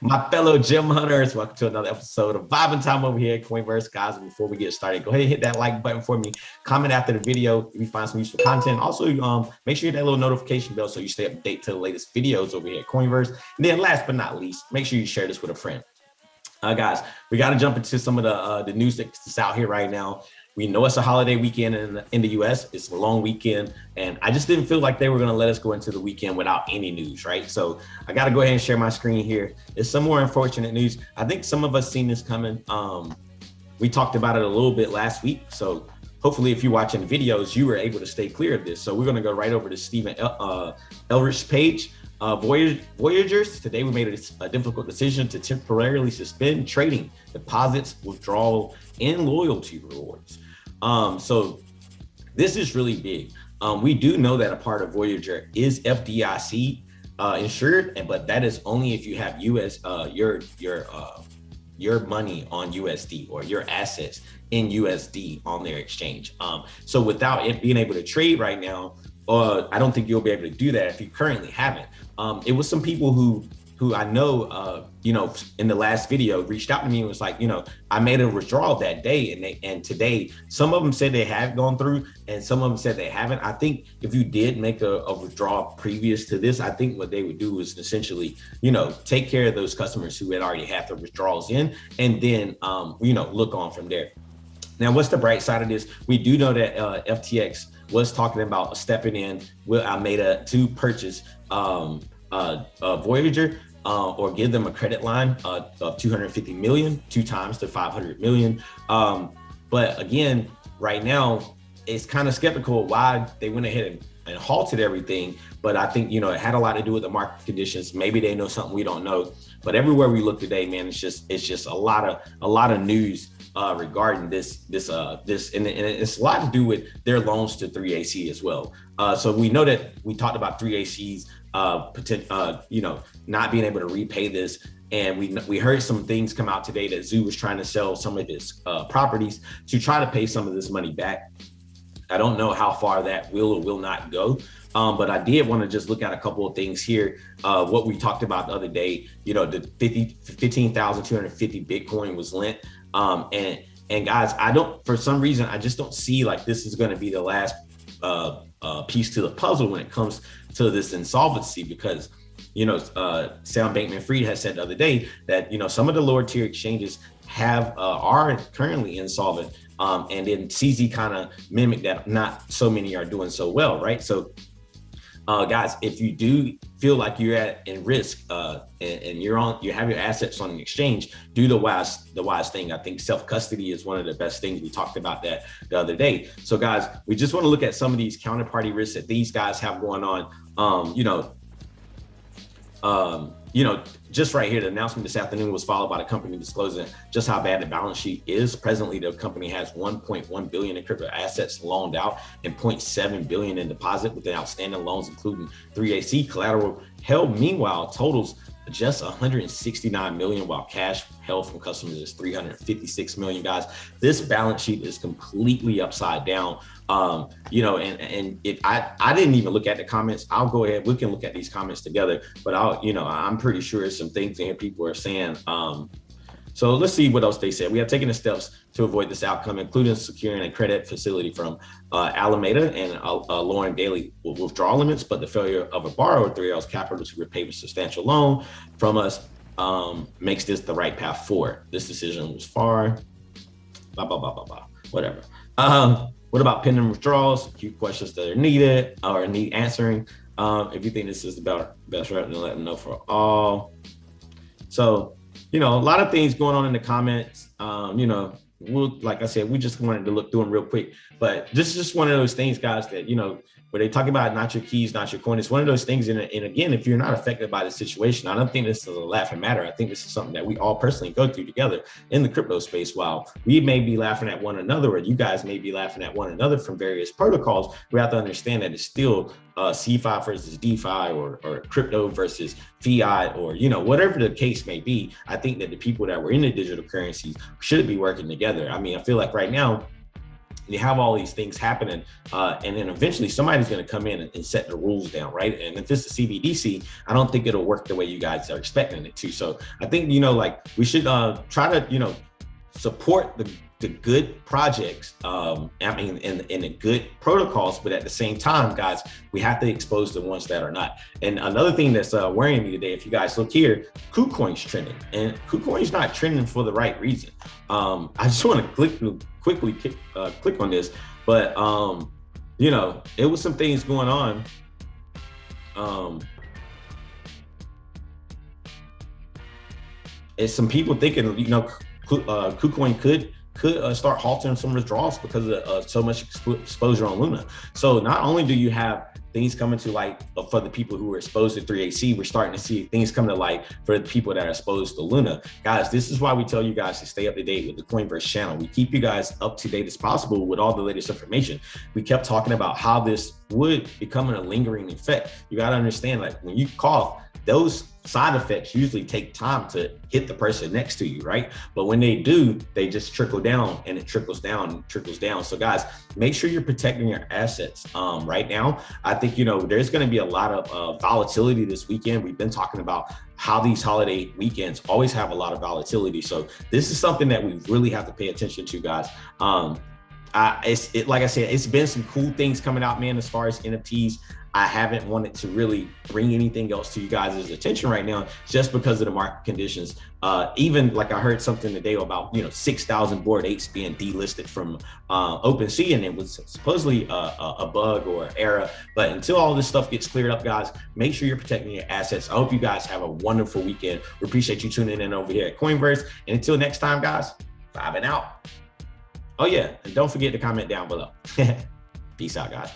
My fellow gym hunters, welcome to another episode of Vibing Time over here at Coinverse. Guys, before we get started, go ahead and hit that like button for me. Comment after the video if you find some useful content. Also, make sure you hit that little notification bell so you stay up to date to the latest videos over here at Coinverse. And then last but not least, make sure you share this with a friend. Guys, we got to jump into some of the news that's out here right now. We know it's a holiday weekend in the US. It's a long weekend, and I just didn't feel like they were going to let us go into the weekend without any news, right? So I got to go ahead and share my screen here. It's some more unfortunate news. I think some of us seen this coming. We talked about it a little bit last week, so hopefully if you're watching videos, you were able to stay clear of this. So we're going to go right over to Stephen Elrich's page. Voyagers, today we made a difficult decision to temporarily suspend trading, deposits, withdrawal, and loyalty rewards. So this is really big. We do know that a part of Voyager is FDIC insured, but that is only if you have your money on USD or your assets in USD on their exchange. So without it being able to trade right now, I don't think you'll be able to do that if you currently haven't. It was some people who I know, in the last video reached out to me and was like, I made a withdrawal that day, and today some of them said they have gone through, and some of them said they haven't. I think if you did make a withdrawal previous to this, I think what they would do is essentially, take care of those customers who had already had the withdrawals in, and then, look on from there. Now, what's the bright side of this? We do know that FTX was talking about stepping in with Almeida to purchase Voyager or give them a credit line of 250 million, 2 times to 500 million. But again, right now, it's kind of skeptical why they went ahead and halted everything. But I think, it had a lot to do with the market conditions. Maybe they know something we don't know. But everywhere we look today, man, it's just a lot of news regarding this, and it's a lot to do with their loans to 3AC as well. So we know that we talked about 3AC's not being able to repay this, and we heard some things come out today that Zoo was trying to sell some of his properties to try to pay some of this money back. I don't know how far that will or will not go. But I did want to just look at a couple of things here. What we talked about the other day, the 15,250 Bitcoin was lent. And guys, for some reason, I just don't see like this is going to be the last piece to the puzzle when it comes to this insolvency, because, Sam Bankman-Fried has said the other day that, some of the lower tier exchanges are currently insolvent. And then CZ kind of mimicked that not so many are doing so well, right? So guys, if you do feel like you're in risk and you have your assets on an exchange, do the wise thing. I think self-custody is one of the best things. We talked about that the other day. So guys, we just want to look at some of these counterparty risks that these guys have going on. Just right here, the announcement this afternoon was followed by the company disclosing just how bad the balance sheet is. Presently, the company has 1.1 billion in crypto assets loaned out and 0.7 billion in deposit, with the outstanding loans, including 3AC collateral held. Meanwhile, totals just 169 million, while cash held from customers is 356 million. Guys, this balance sheet is completely upside down. And if I didn't even look at the comments, I'll go ahead. We can look at these comments together, but I'm pretty sure some things in here people are saying. So let's see what else they said. We have taken the steps to avoid this outcome, including securing a credit facility from Alameda and lowering daily withdrawal limits. But the failure of a borrower, 3L's capital, to repay a substantial loan from us makes this the right path forward. This decision was far, whatever. What about pending withdrawals? Few questions that are needed or need answering. If you think this is the best route, then let them know for all. So, a lot of things going on in the comments. Like I said, we just wanted to look through them real quick. But this is just one of those things, guys, that, where they talk about not your keys, not your coin. It's one of those things. And again, if you're not affected by the situation, I don't think this is a laughing matter. I think this is something that we all personally go through together in the crypto space. While we may be laughing at one another, or you guys may be laughing at one another from various protocols, we have to understand that it's still CeFi versus DeFi or crypto versus fiat, or, whatever the case may be. I think that the people that were in the digital currencies should be working together. I mean, I feel like right now, you have all these things happening, and then eventually somebody's going to come in and set the rules down, right? And if it's the CBDC, I don't think it'll work the way you guys are expecting it to. So I think, like we should try to, support the good projects, and the good protocols, but at the same time, guys, we have to expose the ones that are not. And another thing that's worrying me today, if you guys look here, KuCoin's trending, and KuCoin's not trending for the right reason. I just want to quickly click on this, but it was some things going on. It's some people thinking, KuCoin could start halting some withdrawals because of so much exposure on Luna. So not only do you have things coming to light for the people who are exposed to 3AC, we're starting to see things come to light for the people that are exposed to Luna. Guys, this is why we tell you guys to stay up to date with the Coinverse channel. We keep you guys up to date as possible with all the latest information. We kept talking about how this would become a lingering effect. You got to understand, like when you cough, those side effects usually take time to hit the person next to you, right? But when they do, they just trickle down, and it trickles down and trickles down. So guys, make sure you're protecting your assets. Right now, I think, there's going to be a lot of volatility this weekend. We've been talking about how these holiday weekends always have a lot of volatility. So this is something that we really have to pay attention to, guys. Like I said, it's been some cool things coming out, man, as far as NFTs. I haven't wanted to really bring anything else to you guys' attention right now, just because of the market conditions. Even like I heard something today about 6,000 Bored Apes being delisted from OpenSea, and it was supposedly a bug or error. But until all this stuff gets cleared up, guys, make sure you're protecting your assets. I hope you guys have a wonderful weekend. We appreciate you tuning in over here at Coinverse. And until next time, guys, vibing out. Oh yeah, and don't forget to comment down below. Peace out, guys.